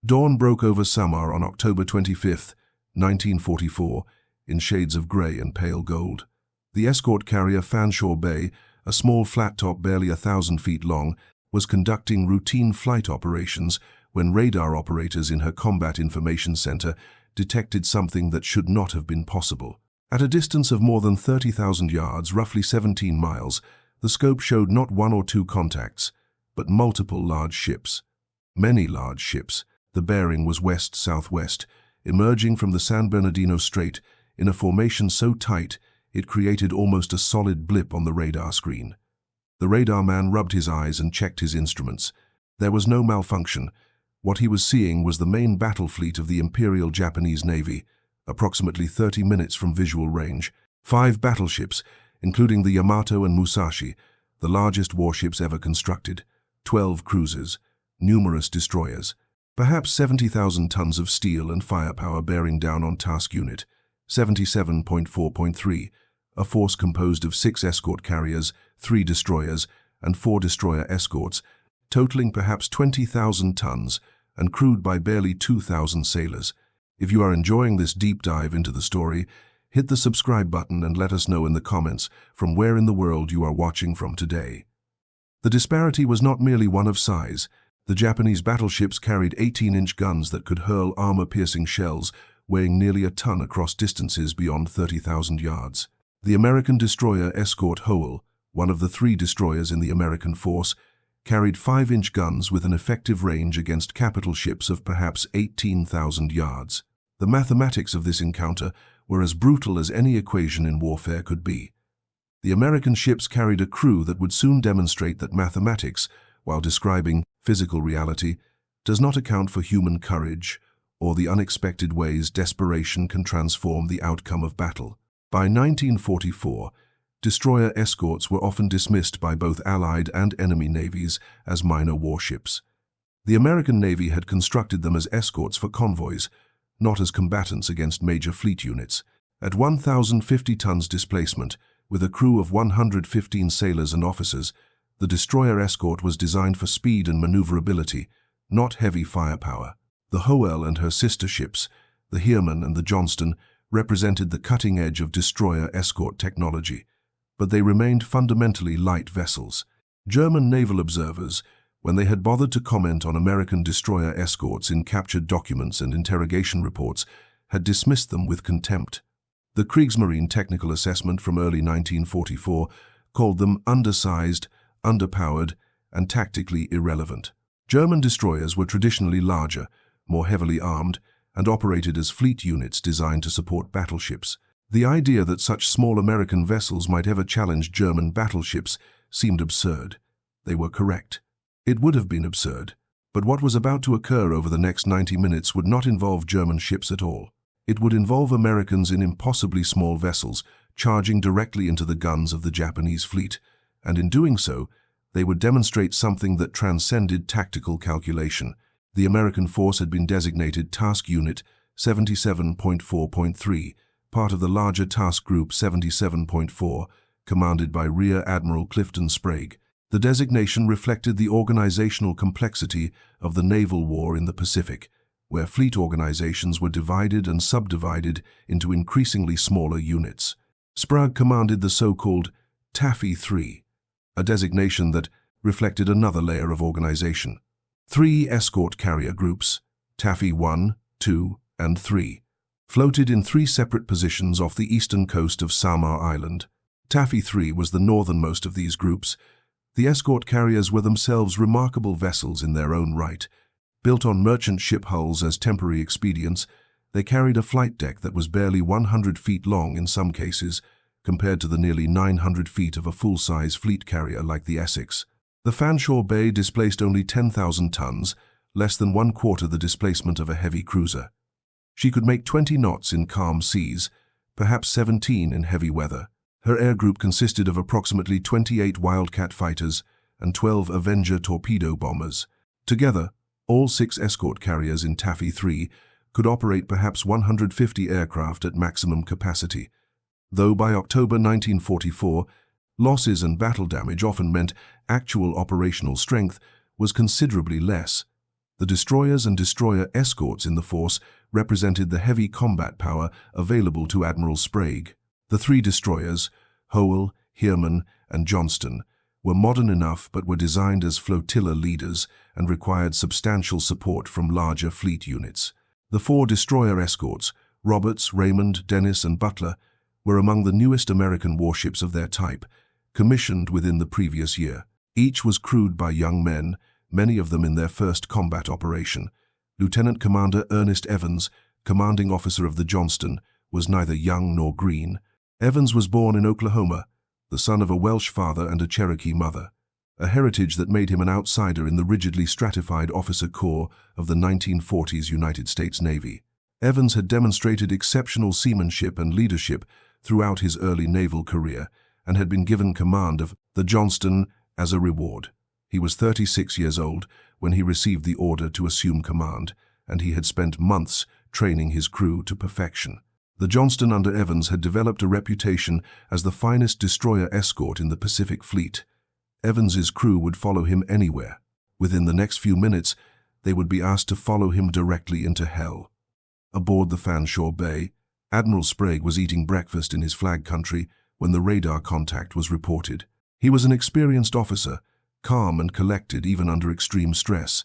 Dawn broke over Samar on October 25, 1944, in shades of grey and pale gold. The escort carrier Fanshawe Bay, a small flat top barely 1,000 feet long, was conducting routine flight operations when radar operators in her Combat Information Center detected something that should not have been possible. At a distance of more than 30,000 yards, roughly 17 miles, the scope showed not one or two contacts, but multiple large ships. Many large ships. The bearing was west-southwest, emerging from the San Bernardino Strait in a formation so tight it created almost a solid blip on the radar screen. The radar man rubbed his eyes and checked his instruments. There was no malfunction. What he was seeing was the main battle fleet of the Imperial Japanese Navy, approximately 30 minutes from visual range. 5 battleships, including the Yamato and Musashi, the largest warships ever constructed, 12 cruisers, numerous destroyers, perhaps 70,000 tons of steel and firepower bearing down on task unit, 77.4.3, a force composed of 6 escort carriers, 3 destroyers, and 4 destroyer escorts, totaling perhaps 20,000 tons and crewed by barely 2,000 sailors. If you are enjoying this deep dive into the story, hit the subscribe button and let us know in the comments from where in the world you are watching from today. The disparity was not merely one of size. The Japanese battleships carried 18-inch guns that could hurl armor-piercing shells weighing nearly a ton across distances beyond 30,000 yards. The American destroyer escort Howell, one of the 3 destroyers in the American force, carried 5-inch guns with an effective range against capital ships of perhaps 18,000 yards. The mathematics of this encounter were as brutal as any equation in warfare could be. The American ships carried a crew that would soon demonstrate that mathematics, while describing physical reality, does not account for human courage or the unexpected ways desperation can transform the outcome of battle. By 1944, destroyer escorts were often dismissed by both Allied and enemy navies as minor warships. The American Navy had constructed them as escorts for convoys, not as combatants against major fleet units. At 1,050 tons displacement, with a crew of 115 sailors and officers, the destroyer escort was designed for speed and maneuverability, not heavy firepower. The Howell and her sister ships, the Heermann and the Johnston, represented the cutting edge of destroyer escort technology, but they remained fundamentally light vessels. German naval observers, when they had bothered to comment on American destroyer escorts in captured documents and interrogation reports, had dismissed them with contempt. The Kriegsmarine Technical Assessment from early 1944 called them undersized, underpowered, and tactically irrelevant. German destroyers were traditionally larger, more heavily armed, and operated as fleet units designed to support battleships. The idea that such small American vessels might ever challenge German battleships seemed absurd. They were correct. It would have been absurd, but what was about to occur over the next 90 minutes would not involve German ships at all. It would involve Americans in impossibly small vessels, charging directly into the guns of the Japanese fleet, and in doing so, they would demonstrate something that transcended tactical calculation. The American force had been designated Task Unit 77.4.3, part of the larger Task Group 77.4, commanded by Rear Admiral Clifton Sprague. The designation reflected the organizational complexity of the naval war in the Pacific, where fleet organizations were divided and subdivided into increasingly smaller units. Sprague commanded the so-called Taffy 3, a designation that reflected another layer of organization. 3 escort carrier groups, Taffy 1, 2, and 3, floated in 3 separate positions off the eastern coast of Samar Island. Taffy 3 was the northernmost of these groups. The escort carriers were themselves remarkable vessels in their own right. Built on merchant ship hulls as temporary expedients, they carried a flight deck that was barely 100 feet long in some cases, compared to the nearly 900 feet of a full-size fleet carrier like the Essex. The Fanshawe Bay displaced only 10,000 tons, less than 1/4 the displacement of a heavy cruiser. She could make 20 knots in calm seas, perhaps 17 in heavy weather. Her air group consisted of approximately 28 Wildcat fighters and 12 Avenger torpedo bombers. Together, all 6 escort carriers in Taffy 3 could operate perhaps 150 aircraft at maximum capacity, though by October 1944, losses and battle damage often meant actual operational strength was considerably less. The destroyers and destroyer escorts in the force represented the heavy combat power available to Admiral Sprague. The three destroyers, Howell, Heermann, and Johnston, were modern enough but were designed as flotilla leaders and required substantial support from larger fleet units. The four destroyer escorts, Roberts, Raymond, Dennis, and Butler, were among the newest American warships of their type, commissioned within the previous year. Each was crewed by young men, many of them in their first combat operation. Lieutenant Commander Ernest Evans, commanding officer of the Johnston, was neither young nor green. Evans was born in Oklahoma, the son of a Welsh father and a Cherokee mother, a heritage that made him an outsider in the rigidly stratified officer corps of the 1940s United States Navy. Evans had demonstrated exceptional seamanship and leadership throughout his early naval career and had been given command of the Johnston as a reward. He was 36 years old when he received the order to assume command, and he had spent months training his crew to perfection. The Johnston under Evans had developed a reputation as the finest destroyer escort in the Pacific Fleet. Evans's crew would follow him anywhere. Within the next few minutes, they would be asked to follow him directly into hell. Aboard the Fanshawe Bay, Admiral Sprague was eating breakfast in his flag country when the radar contact was reported. He was an experienced officer, calm and collected even under extreme stress.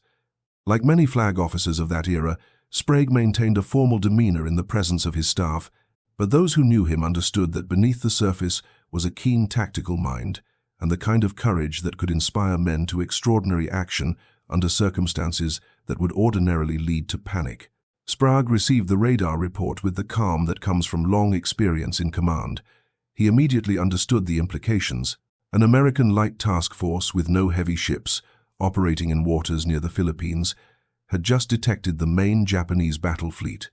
Like many flag officers of that era, Sprague maintained a formal demeanor in the presence of his staff, but those who knew him understood that beneath the surface was a keen tactical mind and the kind of courage that could inspire men to extraordinary action under circumstances that would ordinarily lead to panic. Sprague received the radar report with the calm that comes from long experience in command. He immediately understood the implications. An American light task force with no heavy ships, operating in waters near the Philippines, had just detected the main Japanese battle fleet.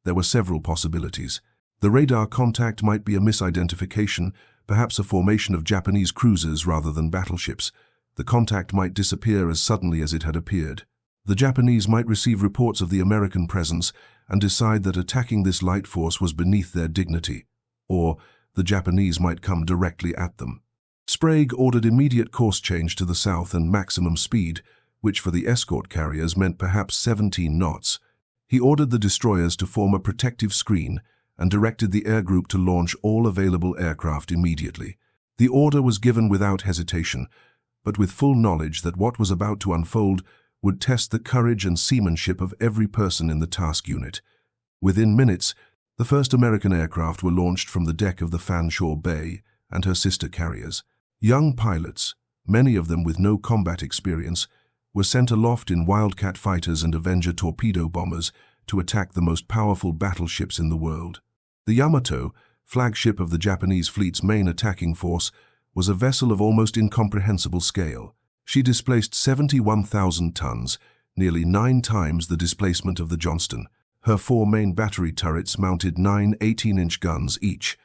There were several possibilities. The radar contact might be a misidentification, perhaps a formation of Japanese cruisers rather than battleships. The contact might disappear as suddenly as it had appeared. The Japanese might receive reports of the American presence and decide that attacking this light force was beneath their dignity, or the Japanese might come directly at them. Sprague ordered immediate course change to the south and maximum speed, which for the escort carriers meant perhaps 17 knots. He ordered the destroyers to form a protective screen and directed the air group to launch all available aircraft immediately. The order was given without hesitation, but with full knowledge that what was about to unfold would test the courage and seamanship of every person in the task unit. Within minutes, the first American aircraft were launched from the deck of the Fanshawe Bay and her sister carriers. Young pilots, many of them with no combat experience, were sent aloft in Wildcat fighters and Avenger torpedo bombers to attack the most powerful battleships in the world. The Yamato, flagship of the Japanese fleet's main attacking force, was a vessel of almost incomprehensible scale. She displaced 71,000 tons, nearly 9 times the displacement of the Johnston. Her 4 main battery turrets mounted 9 18-inch guns each,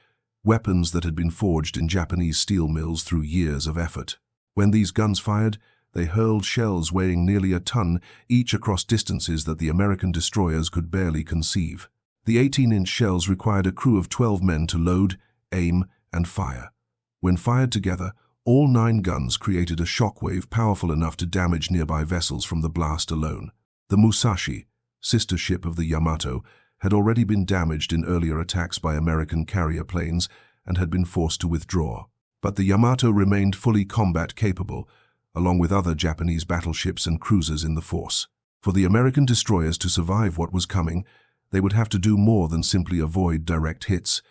weapons that had been forged in Japanese steel mills through years of effort. When these guns fired, they hurled shells weighing nearly a ton each across distances that the American destroyers could barely conceive. The 18-inch shells required a crew of 12 men to load, aim, and fire. When fired together, all 9 guns created a shockwave powerful enough to damage nearby vessels from the blast alone. The Musashi, sister ship of the Yamato, had already been damaged in earlier attacks by American carrier planes and had been forced to withdraw. But the Yamato remained fully combat capable, along with other Japanese battleships and cruisers in the force. For the American destroyers to survive what was coming, they would have to do more than simply avoid direct hits.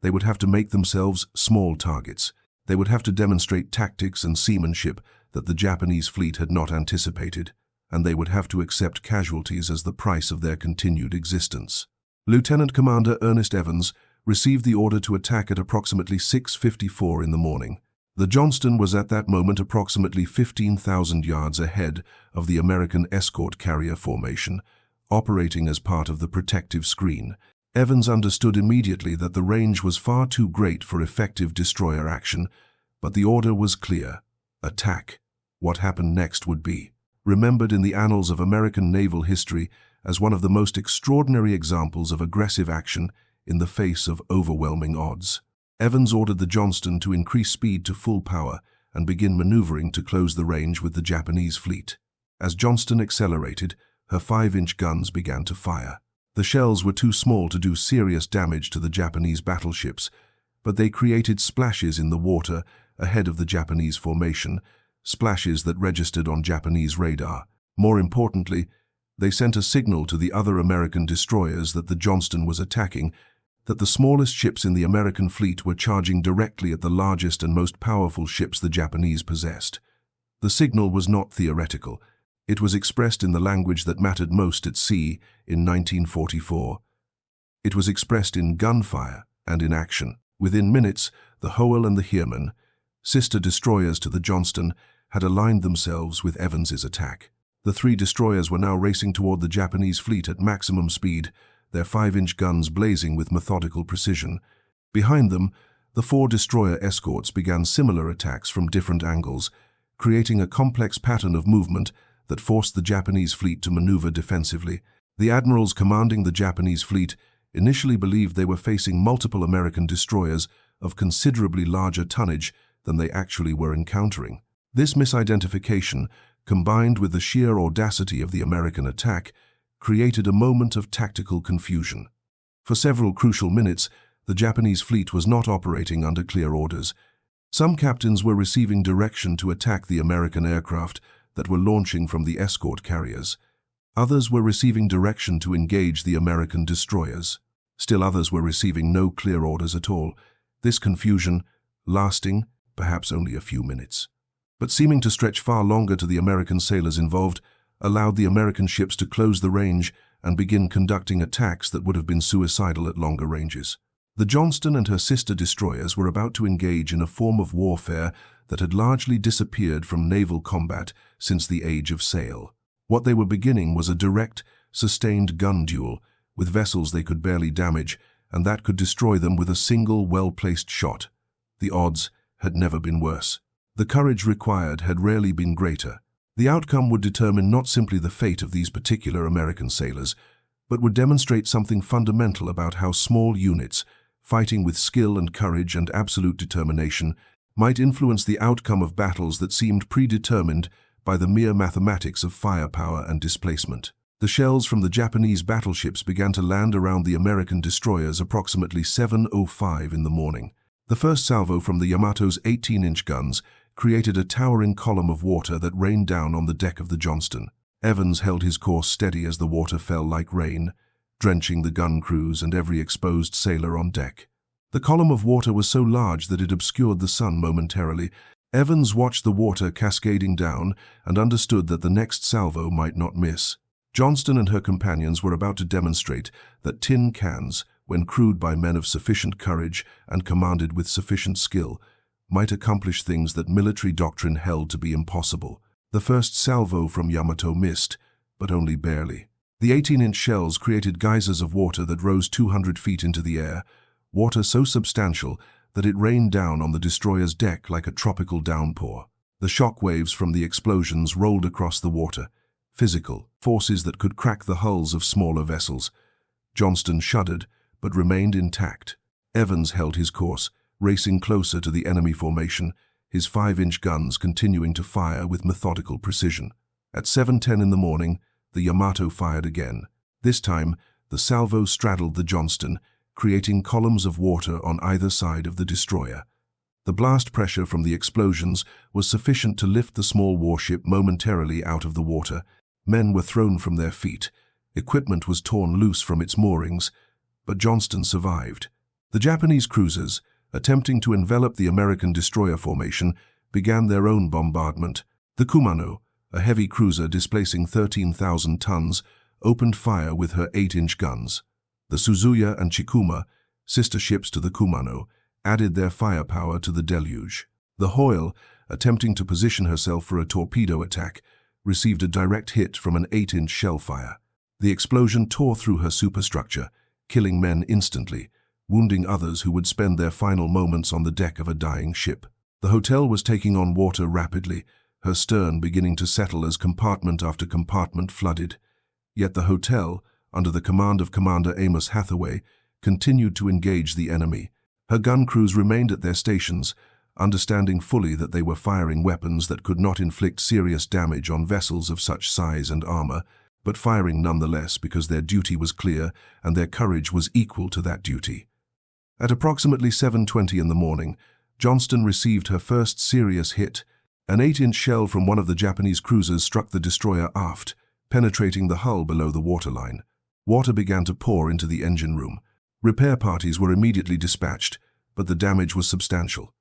They would have to make themselves small targets. They would have to demonstrate tactics and seamanship that the Japanese fleet had not anticipated, and they would have to accept casualties as the price of their continued existence. Lieutenant Commander Ernest Evans received the order to attack at approximately 6:54 in the morning. The Johnston was at that moment approximately 15,000 yards ahead of the American escort carrier formation, operating as part of the protective screen. Evans understood immediately that the range was far too great for effective destroyer action, but the order was clear: attack. What happened next would be remembered in the annals of American naval history as one of the most extraordinary examples of aggressive action in the face of overwhelming odds. Evans ordered the Johnston to increase speed to full power and begin maneuvering to close the range with the Japanese fleet. As Johnston accelerated, her 5-inch guns began to fire. The shells were too small to do serious damage to the Japanese battleships, but they created splashes in the water ahead of the Japanese formation, splashes that registered on Japanese radar. More importantly, they sent a signal to the other American destroyers that the Johnston was attacking, that the smallest ships in the American fleet were charging directly at the largest and most powerful ships the Japanese possessed. The signal was not theoretical. It was expressed in the language that mattered most at sea in 1944. It was expressed in gunfire and in action. Within minutes, the Hoel and the Heermann, sister destroyers to the Johnston, had aligned themselves with Evans's attack. The 3 destroyers were now racing toward the Japanese fleet at maximum speed, their 5-inch guns blazing with methodical precision. Behind them, the 4 destroyer escorts began similar attacks from different angles, creating a complex pattern of movement that forced the Japanese fleet to maneuver defensively. The admirals commanding the Japanese fleet initially believed they were facing multiple American destroyers of considerably larger tonnage than they actually were encountering. This misidentification, combined with the sheer audacity of the American attack, created a moment of tactical confusion. For several crucial minutes, the Japanese fleet was not operating under clear orders. Some captains were receiving direction to attack the American aircraft that were launching from the escort carriers. Others were receiving direction to engage the American destroyers. Still others were receiving no clear orders at all, this confusion lasting perhaps only a few minutes, but seeming to stretch far longer to the American sailors involved, allowed the American ships to close the range and begin conducting attacks that would have been suicidal at longer ranges. The Johnston and her sister destroyers were about to engage in a form of warfare that had largely disappeared from naval combat since the age of sail. What they were beginning was a direct, sustained gun duel with vessels they could barely damage, and that could destroy them with a single well-placed shot. The odds had never been worse. The courage required had rarely been greater. The outcome would determine not simply the fate of these particular American sailors, but would demonstrate something fundamental about how small units, fighting with skill and courage and absolute determination, might influence the outcome of battles that seemed predetermined by the mere mathematics of firepower and displacement. The shells from the Japanese battleships began to land around the American destroyers approximately 7:05 in the morning. The first salvo from the Yamato's 18-inch guns created a towering column of water that rained down on the deck of the Johnston. Evans held his course steady as the water fell like rain, drenching the gun crews and every exposed sailor on deck. The column of water was so large that it obscured the sun momentarily. Evans watched the water cascading down and understood that the next salvo might not miss. Johnston and her companions were about to demonstrate that tin cans, when crewed by men of sufficient courage and commanded with sufficient skill, might accomplish things that military doctrine held to be impossible. The first salvo from Yamato missed, but only barely. The 18-inch shells created geysers of water that rose 200 feet into the air, water so substantial that it rained down on the destroyer's deck like a tropical downpour. The shock waves from the explosions rolled across the water, physical forces that could crack the hulls of smaller vessels. Johnston shuddered, but remained intact. Evans held his course, racing closer to the enemy formation, his 5-inch guns continuing to fire with methodical precision. At 7:10 in the morning, the Yamato fired again. This time, the salvo straddled the Johnston, creating columns of water on either side of the destroyer. The blast pressure from the explosions was sufficient to lift the small warship momentarily out of the water. Men were thrown from their feet. Equipment was torn loose from its moorings, but Johnston survived. The Japanese cruisers, attempting to envelop the American destroyer formation, began their own bombardment. The Kumano, a heavy cruiser displacing 13,000 tons, opened fire with her 8-inch guns. The Suzuya and Chikuma, sister ships to the Kumano, added their firepower to the deluge. The Hoel, attempting to position herself for a torpedo attack, received a direct hit from an 8-inch shell fire. The explosion tore through her superstructure, killing men instantly, wounding others who would spend their final moments on the deck of a dying ship. The hotel was taking on water rapidly, her stern beginning to settle as compartment after compartment flooded. Yet the hotel, under the command of Commander Amos Hathaway, continued to engage the enemy. Her gun crews remained at their stations, understanding fully that they were firing weapons that could not inflict serious damage on vessels of such size and armor. but firing nonetheless because their duty was clear and their courage was equal to that duty. At approximately 7:20 in the morning, Johnston received her first serious hit. An 8-inch shell from one of the Japanese cruisers struck the destroyer aft, penetrating the hull below the waterline. Water began to pour into the engine room. Repair parties were immediately dispatched, but the damage was substantial.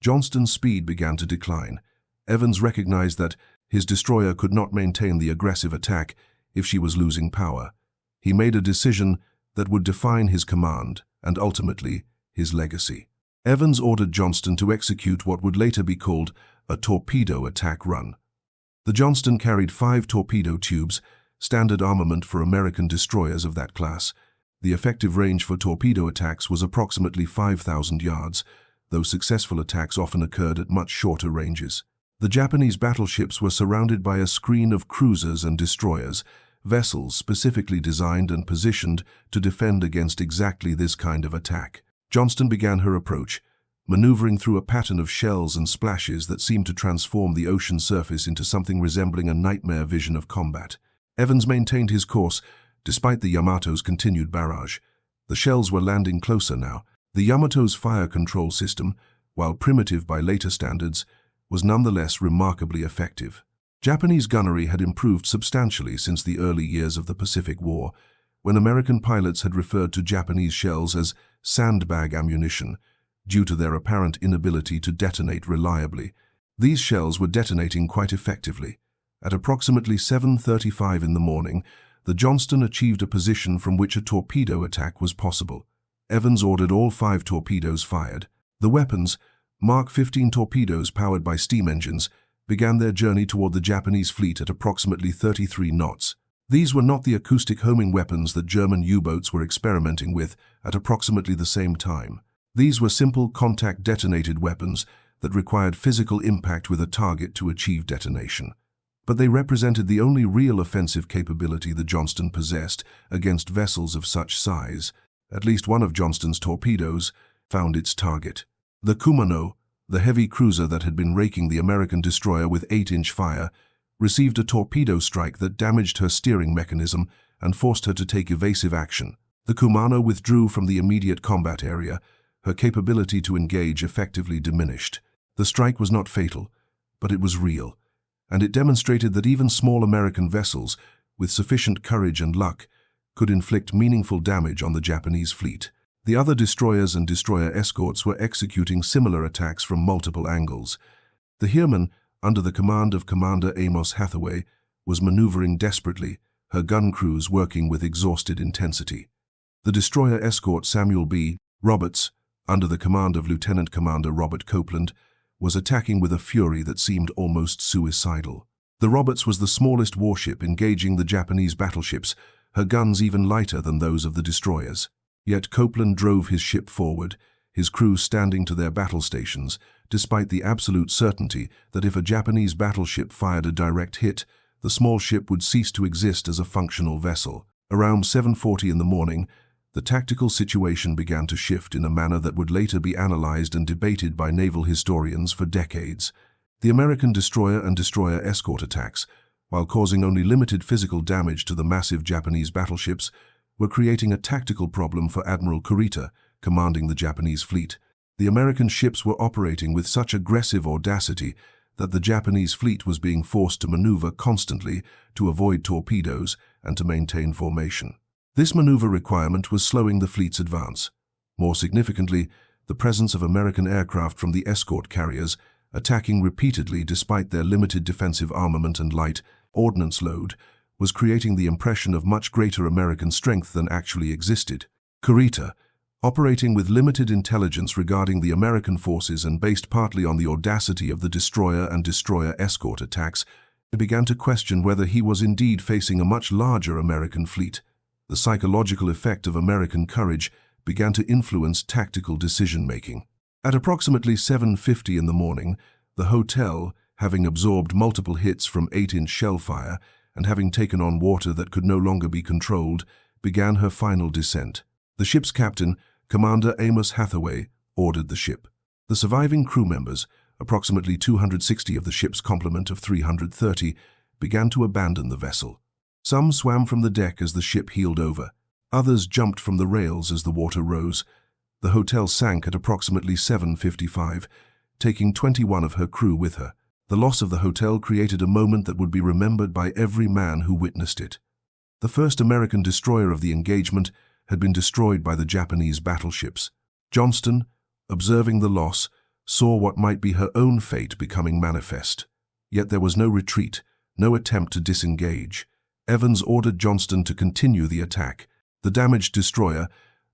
Johnston's speed began to decline. Evans recognized that his destroyer could not maintain the aggressive attack if she was losing power. He made a decision that would define his command and ultimately his legacy. Evans ordered Johnston to execute what would later be called a torpedo attack run. The Johnston carried 5 torpedo tubes, standard armament for American destroyers of that class. The effective range for torpedo attacks was approximately 5,000 yards, though successful attacks often occurred at much shorter ranges. The Japanese battleships were surrounded by a screen of cruisers and destroyers, vessels specifically designed and positioned to defend against exactly this kind of attack. Johnston began her approach, maneuvering through a pattern of shells and splashes that seemed to transform the ocean surface into something resembling a nightmare vision of combat. Evans maintained his course, despite the Yamato's continued barrage. The shells were landing closer now. The Yamato's fire control system, while primitive by later standards, was nonetheless remarkably effective. Japanese gunnery had improved substantially since the early years of the Pacific War, when American pilots had referred to Japanese shells as sandbag ammunition, due to their apparent inability to detonate reliably. These shells were detonating quite effectively. At approximately 7:35 in the morning, the Johnston achieved a position from which a torpedo attack was possible. Evans ordered all 5 torpedoes fired. The weapons, Mark 15 torpedoes powered by steam engines, began their journey toward the Japanese fleet at approximately 33 knots. These were not the acoustic homing weapons that German U-boats were experimenting with at approximately the same time. These were simple contact detonated weapons that required physical impact with a target to achieve detonation. But they represented the only real offensive capability the Johnston possessed against vessels of such size. At least one of Johnston's torpedoes found its target. The Kumano, the heavy cruiser that had been raking the American destroyer with 8-inch fire, received a torpedo strike that damaged her steering mechanism and forced her to take evasive action. The Kumano withdrew from the immediate combat area, her capability to engage effectively diminished. The strike was not fatal, but it was real, and it demonstrated that even small American vessels, with sufficient courage and luck, could inflict meaningful damage on the Japanese fleet. The other destroyers and destroyer escorts were executing similar attacks from multiple angles. The Heermann, under the command of Commander Amos Hathaway, was maneuvering desperately, her gun crews working with exhausted intensity. The destroyer escort Samuel B. Roberts, under the command of Lieutenant Commander Robert Copeland, was attacking with a fury that seemed almost suicidal. The Roberts was the smallest warship engaging the Japanese battleships, her guns even lighter than those of the destroyers. Yet Copeland drove his ship forward, his crew standing to their battle stations, despite the absolute certainty that if a Japanese battleship fired a direct hit, the small ship would cease to exist as a functional vessel. Around 7:40 in the morning, the tactical situation began to shift in a manner that would later be analyzed and debated by naval historians for decades. The American destroyer and destroyer escort attacks, while causing only limited physical damage to the massive Japanese battleships, were creating a tactical problem for Admiral Kurita, commanding the Japanese fleet. The American ships were operating with such aggressive audacity that the Japanese fleet was being forced to maneuver constantly to avoid torpedoes and to maintain formation. This maneuver requirement was slowing the fleet's advance. More significantly, the presence of American aircraft from the escort carriers, attacking repeatedly despite their limited defensive armament and light ordnance load, was creating the impression of much greater American strength than actually existed. Kurita, operating with limited intelligence regarding the American forces and based partly on the audacity of the destroyer and destroyer escort attacks, began to question whether he was indeed facing a much larger American fleet. The psychological effect of American courage began to influence tactical decision-making. At approximately 7:50 in the morning, the hotel, having absorbed multiple hits from 8-inch shell fire and having taken on water that could no longer be controlled, began her final descent. The ship's captain, Commander Amos Hathaway, ordered the ship. The surviving crew members, approximately 260 of the ship's complement of 330, began to abandon the vessel. Some swam from the deck as the ship heeled over. Others jumped from the rails as the water rose. The hotel sank at approximately 7:55, taking 21 of her crew with her. The loss of the hotel created a moment that would be remembered by every man who witnessed it. The first American destroyer of the engagement had been destroyed by the Japanese battleships. Johnston, observing the loss, saw what might be her own fate becoming manifest. Yet there was no retreat, no attempt to disengage. Evans ordered Johnston to continue the attack. The damaged destroyer,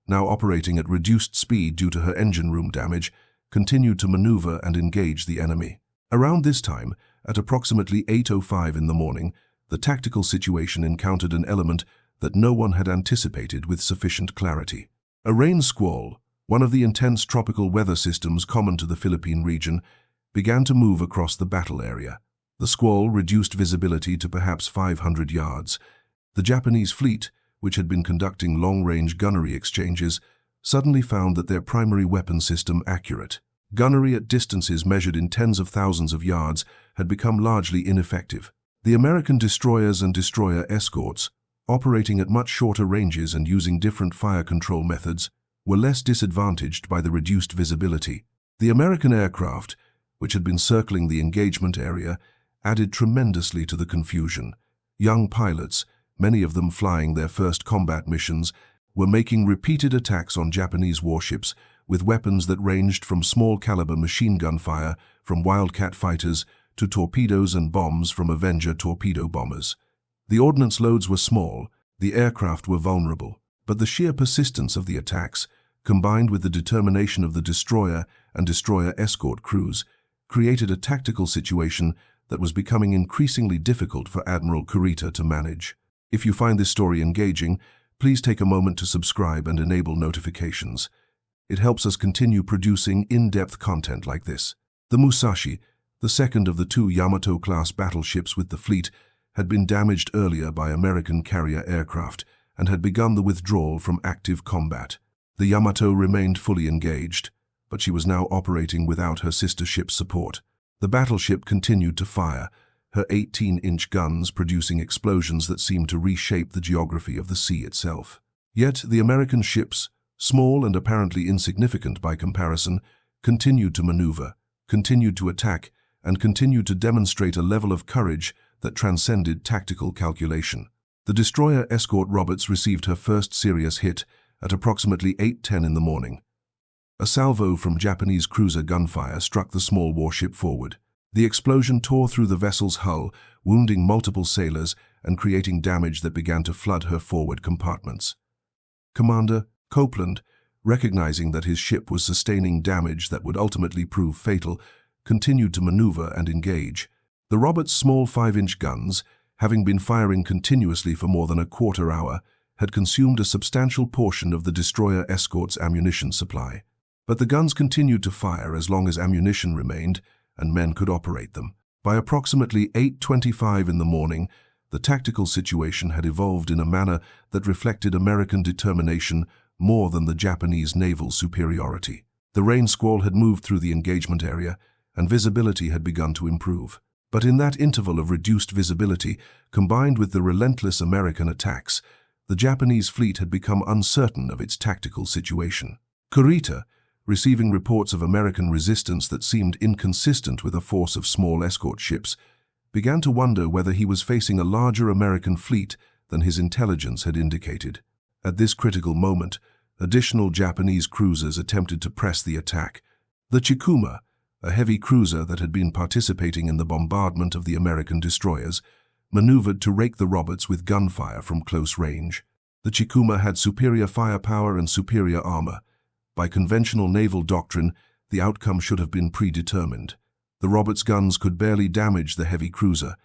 now operating at reduced speed due to her engine room damage, continued to maneuver and engage the enemy. Around this time, at approximately 8:05 in the morning, the tactical situation encountered an element that no one had anticipated with sufficient clarity. A rain squall, one of the intense tropical weather systems common to the Philippine region, began to move across the battle area. The squall reduced visibility to perhaps 500 yards. The Japanese fleet, which had been conducting long-range gunnery exchanges, suddenly found that their primary weapon system accurate. Gunnery at distances measured in tens of thousands of yards had become largely ineffective. The American destroyers and destroyer escorts, operating at much shorter ranges and using different fire control methods, were less disadvantaged by the reduced visibility. The American aircraft, which had been circling the engagement area, added tremendously to the confusion. Young pilots, many of them flying their first combat missions, were making repeated attacks on Japanese warships with weapons that ranged from small-caliber machine gun fire from Wildcat fighters to torpedoes and bombs from Avenger torpedo bombers. The ordnance loads were small, the aircraft were vulnerable, but the sheer persistence of the attacks, combined with the determination of the destroyer and destroyer escort crews, created a tactical situation that was becoming increasingly difficult for Admiral Kurita to manage. If you find this story engaging, please take a moment to subscribe and enable notifications. It helps us continue producing in-depth content like this. The Musashi, the second of the two Yamato-class battleships with the fleet, had been damaged earlier by American carrier aircraft and had begun the withdrawal from active combat. The Yamato remained fully engaged, but she was now operating without her sister ship's support. The battleship continued to fire, her 18-inch guns producing explosions that seemed to reshape the geography of the sea itself. Yet the American ships, small and apparently insignificant by comparison, continued to maneuver, continued to attack, and continued to demonstrate a level of courage that transcended tactical calculation. The destroyer escort Roberts received her first serious hit at approximately 8:10 in the morning. A salvo from Japanese cruiser gunfire struck the small warship forward. The explosion tore through the vessel's hull, wounding multiple sailors and creating damage that began to flood her forward compartments. Commander Copeland, recognizing that his ship was sustaining damage that would ultimately prove fatal, continued to maneuver and engage. The Roberts' small 5-inch guns, having been firing continuously for more than a quarter hour, had consumed a substantial portion of the destroyer escort's ammunition supply. But the guns continued to fire as long as ammunition remained and men could operate them. By approximately 8:25 in the morning, the tactical situation had evolved in a manner that reflected American determination more than the Japanese naval superiority. The rain squall had moved through the engagement area, and visibility had begun to improve. But in that interval of reduced visibility, combined with the relentless American attacks, the Japanese fleet had become uncertain of its tactical situation. Kurita, receiving reports of American resistance that seemed inconsistent with a force of small escort ships, began to wonder whether he was facing a larger American fleet than his intelligence had indicated. At this critical moment, additional Japanese cruisers attempted to press the attack. The Chikuma, a heavy cruiser that had been participating in the bombardment of the American destroyers, maneuvered to rake the Roberts with gunfire from close range. The Chikuma had superior firepower and superior armor. By conventional naval doctrine, the outcome should have been predetermined. The Roberts' guns could barely damage the heavy cruiser,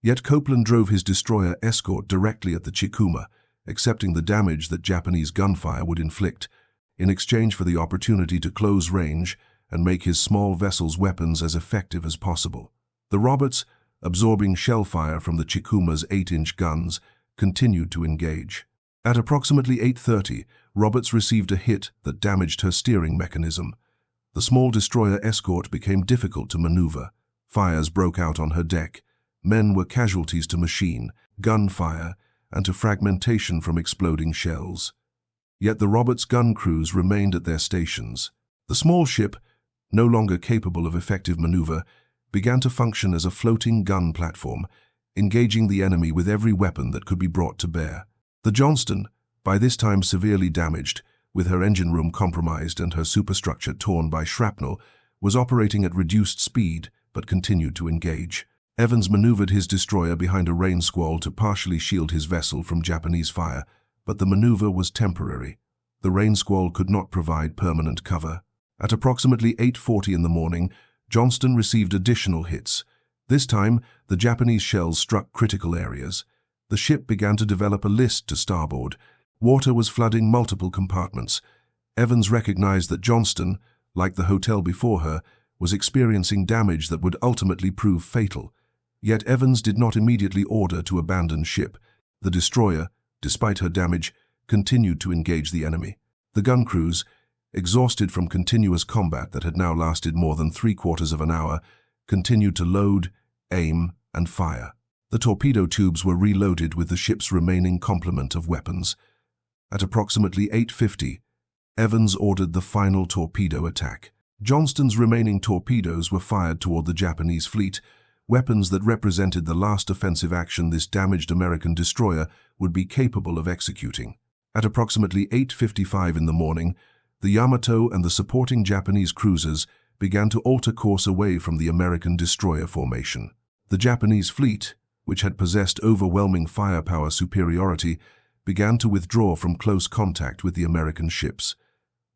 yet Copeland drove his destroyer escort directly at the Chikuma, accepting the damage that Japanese gunfire would inflict, in exchange for the opportunity to close range and make his small vessel's weapons as effective as possible. The Roberts, absorbing shell fire from the Chikuma's 8-inch guns, continued to engage. At approximately 8:30, Roberts received a hit that damaged her steering mechanism. The small destroyer escort became difficult to maneuver. Fires broke out on her deck. Men were casualties to machine, gunfire, and to fragmentation from exploding shells. Yet the Roberts' gun crews remained at their stations. The small ship, no longer capable of effective maneuver, began to function as a floating gun platform, engaging the enemy with every weapon that could be brought to bear. The Johnston, by this time severely damaged, with her engine room compromised and her superstructure torn by shrapnel, was operating at reduced speed but continued to engage. Evans maneuvered his destroyer behind a rain squall to partially shield his vessel from Japanese fire, but the maneuver was temporary. The rain squall could not provide permanent cover. At approximately 8:40 in the morning, Johnston received additional hits. This time, the Japanese shells struck critical areas. The ship began to develop a list to starboard. Water was flooding multiple compartments. Evans recognized that Johnston, like the hotel before her, was experiencing damage that would ultimately prove fatal. Yet Evans did not immediately order to abandon ship. The destroyer, despite her damage, continued to engage the enemy. The gun crews, exhausted from continuous combat that had now lasted more than 3/4 of an hour, continued to load, aim, and fire. The torpedo tubes were reloaded with the ship's remaining complement of weapons. At approximately 8:50, Evans ordered the final torpedo attack. Johnston's remaining torpedoes were fired toward the Japanese fleet, weapons that represented the last offensive action this damaged American destroyer would be capable of executing. At approximately 8:55 in the morning, the Yamato and the supporting Japanese cruisers began to alter course away from the American destroyer formation. The Japanese fleet, which had possessed overwhelming firepower superiority, began to withdraw from close contact with the American ships.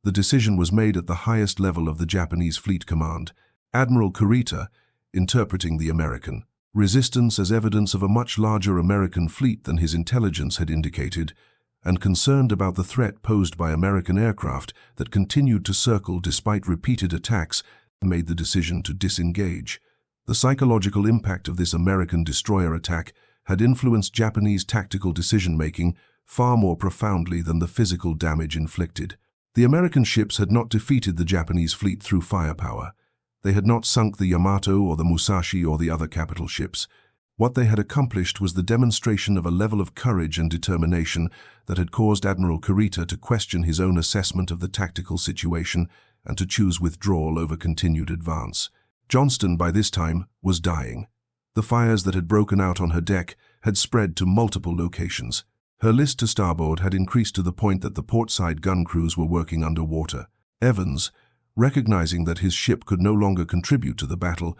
The decision was made at the highest level of the Japanese fleet command. Admiral Kurita, interpreting the American resistance as evidence of a much larger American fleet than his intelligence had indicated, and concerned about the threat posed by American aircraft that continued to circle despite repeated attacks, made the decision to disengage. The psychological impact of this American destroyer attack had influenced Japanese tactical decision-making far more profoundly than the physical damage inflicted. The American ships had not defeated the Japanese fleet through firepower. They had not sunk the Yamato or the Musashi or the other capital ships. What they had accomplished was the demonstration of a level of courage and determination that had caused Admiral Kurita to question his own assessment of the tactical situation and to choose withdrawal over continued advance. Johnston, by this time, was dying. The fires that had broken out on her deck had spread to multiple locations. Her list to starboard had increased to the point that the portside gun crews were working underwater. Evans, recognizing that his ship could no longer contribute to the battle,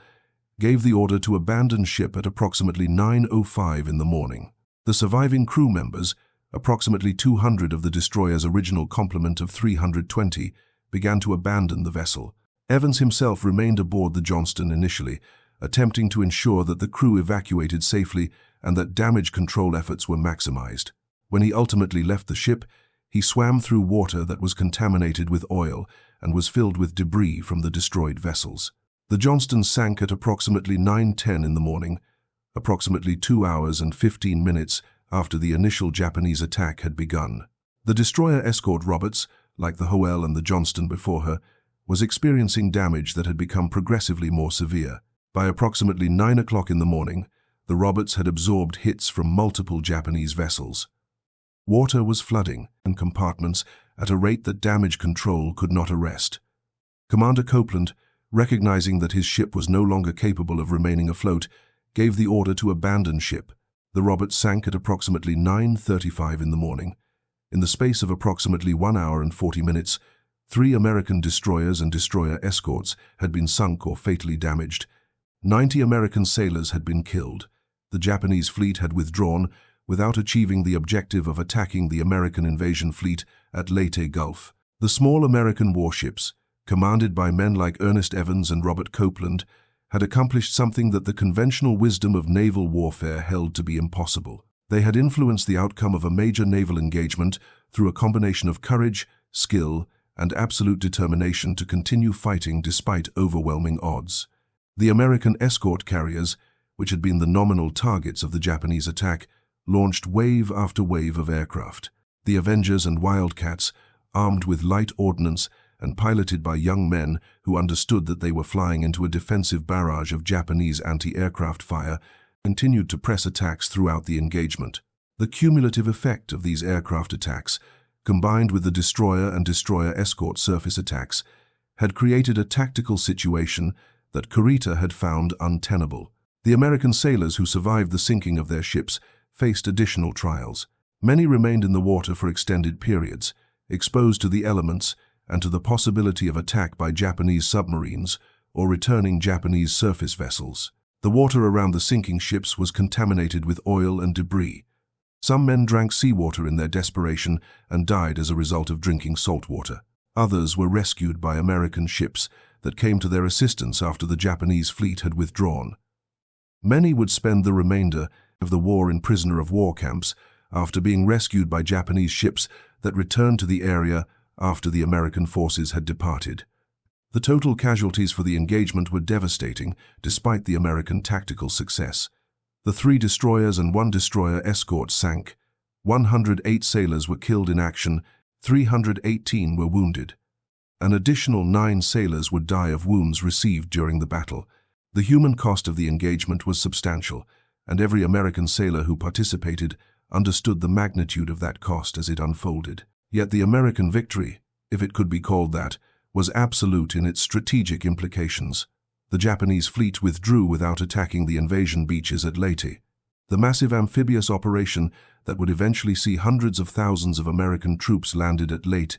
gave the order to abandon ship at approximately 9:05 in the morning. The surviving crew members, approximately 200 of the destroyer's original complement of 320, began to abandon the vessel. Evans himself remained aboard the Johnston initially, attempting to ensure that the crew evacuated safely and that damage control efforts were maximized. When he ultimately left the ship, he swam through water that was contaminated with oil and was filled with debris from the destroyed vessels. The Johnston sank at approximately 9:10 in the morning, approximately 2 hours and 15 minutes after the initial Japanese attack had begun. The destroyer escort Roberts, like the Hoel and the Johnston before her, was experiencing damage that had become progressively more severe. By approximately 9 o'clock in the morning, the Roberts had absorbed hits from multiple Japanese vessels. Water was flooding in compartments at a rate that damage control could not arrest. Commander Copeland, recognizing that his ship was no longer capable of remaining afloat, gave the order to abandon ship. The Roberts sank at approximately 9:35 in the morning. In the space of approximately 1 hour and 40 minutes, 3 American destroyers and destroyer escorts had been sunk or fatally damaged. 90 American sailors had been killed. The Japanese fleet had withdrawn without achieving the objective of attacking the American invasion fleet at Leyte Gulf. The small American warships, commanded by men like Ernest Evans and Robert Copeland, had accomplished something that the conventional wisdom of naval warfare held to be impossible. They had influenced the outcome of a major naval engagement through a combination of courage, skill, and absolute determination to continue fighting despite overwhelming odds. The American escort carriers, which had been the nominal targets of the Japanese attack, launched wave after wave of aircraft. The Avengers and Wildcats, armed with light ordnance and piloted by young men who understood that they were flying into a defensive barrage of Japanese anti-aircraft fire, continued to press attacks throughout the engagement. The cumulative effect of these aircraft attacks, combined with the destroyer and destroyer escort surface attacks, had created a tactical situation that Kurita had found untenable. The American sailors who survived the sinking of their ships faced additional trials. Many remained in the water for extended periods, exposed to the elements and to the possibility of attack by Japanese submarines or returning Japanese surface vessels. The water around the sinking ships was contaminated with oil and debris. Some men drank seawater in their desperation and died as a result of drinking salt water. Others were rescued by American ships that came to their assistance after the Japanese fleet had withdrawn. Many would spend the remainder of the war in prisoner-of-war camps after being rescued by Japanese ships that returned to the area after the American forces had departed. The total casualties for the engagement were devastating, despite the American tactical success. The 3 destroyers and 1 destroyer escort sank. 108 sailors were killed in action, 318 were wounded. An additional 9 sailors would die of wounds received during the battle. The human cost of the engagement was substantial, and every American sailor who participated understood the magnitude of that cost as it unfolded. Yet the American victory, if it could be called that, was absolute in its strategic implications. The Japanese fleet withdrew without attacking the invasion beaches at Leyte. The massive amphibious operation that would eventually see hundreds of thousands of American troops landed at Leyte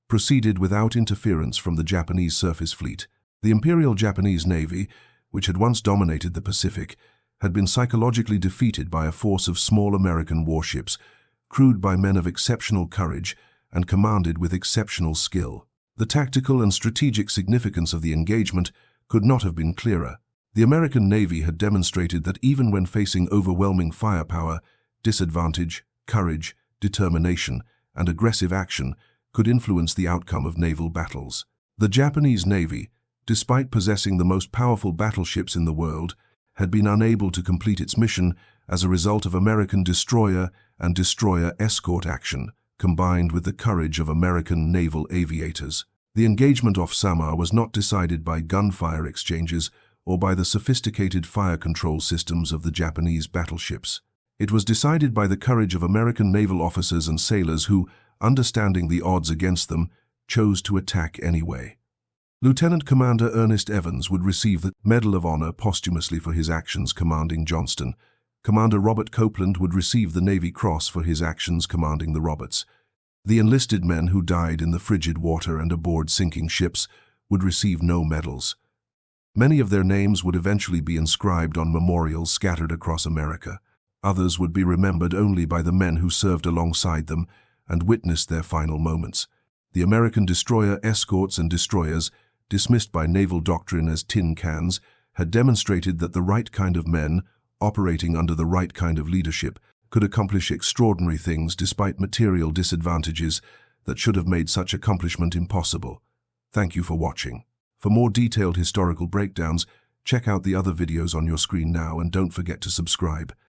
proceeded without interference from the Japanese surface fleet. The Imperial Japanese Navy, which had once dominated the Pacific, had been psychologically defeated by a force of small American warships, crewed by men of exceptional courage and commanded with exceptional skill. The tactical and strategic significance of the engagement could not have been clearer. The American Navy had demonstrated that even when facing overwhelming firepower, disadvantage, courage, determination, and aggressive action could influence the outcome of naval battles. The Japanese Navy, despite possessing the most powerful battleships in the world, had been unable to complete its mission as a result of American destroyer and destroyer escort action, combined with the courage of American naval aviators. The engagement off Samar was not decided by gunfire exchanges or by the sophisticated fire control systems of the Japanese battleships. It was decided by the courage of American naval officers and sailors who, understanding the odds against them, chose to attack anyway. Lieutenant Commander Ernest Evans would receive the Medal of Honor posthumously for his actions commanding Johnston. Commander Robert Copeland would receive the Navy Cross for his actions commanding the Roberts. The enlisted men who died in the frigid water and aboard sinking ships would receive no medals. Many of their names would eventually be inscribed on memorials scattered across America. Others would be remembered only by the men who served alongside them and witnessed their final moments. The American destroyer escorts and destroyers, dismissed by naval doctrine as tin cans, had demonstrated that the right kind of men, operating under the right kind of leadership, could accomplish extraordinary things despite material disadvantages that should have made such accomplishment impossible. Thank you for watching. For more detailed historical breakdowns, check out the other videos on your screen now and don't forget to subscribe.